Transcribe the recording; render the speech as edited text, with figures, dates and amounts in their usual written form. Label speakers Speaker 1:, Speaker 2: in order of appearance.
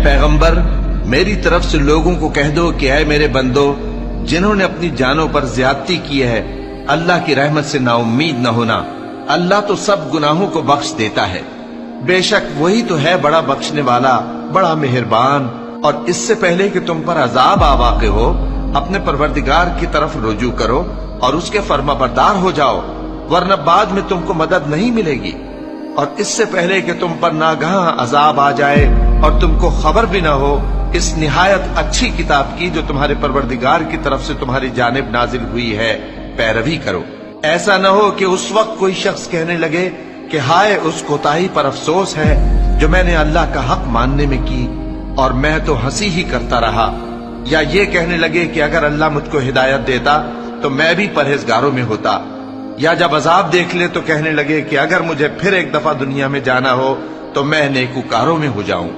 Speaker 1: पैगंबर, मेरी तरफ से लोगों को कह दो कि ऐ मेरे बंदो, जिन्होंने अपनी जानों पर ज्यादती की है, अल्लाह की रहमत से नाउम्मीद न होना। अल्लाह तो सब गुनाहों को बख्श देता है। बेशक वही तो है बड़ा बख्शने वाला, बड़ा मेहरबान। और इससे पहले कि तुम पर अजाब आ वाक़े हो, अपने परवरदिगार की तरफ रुजू करो और उसके फर्माबरदार हो जाओ, वरना बाद में तुमको मदद नहीं मिलेगी। और इससे पहले कि तुम पर नागहां अजाब आ जाए और तुमको खबर भी ना हो, इस निहायत अच्छी किताब की जो तुम्हारे परवरदिगार की तरफ से तुम्हारी जानिब नाजिल हुई है, पैरवी करो। ऐसा न हो कि उस वक्त कोई शख्स कहने लगे कि हाय उस कोताही पर अफसोस है जो मैंने अल्लाह का हक मानने में की और मैं तो हंसी ही करता रहा। या ये कहने लगे कि अगर अल्लाह मुझको हिदायत देता तो मैं भी परहेजगारों में होता। या जब अजाब देख ले तो कहने लगे कि अगर मुझे फिर एक दफा दुनिया में जाना हो तो मैं नेकूकारों में हो जाऊं।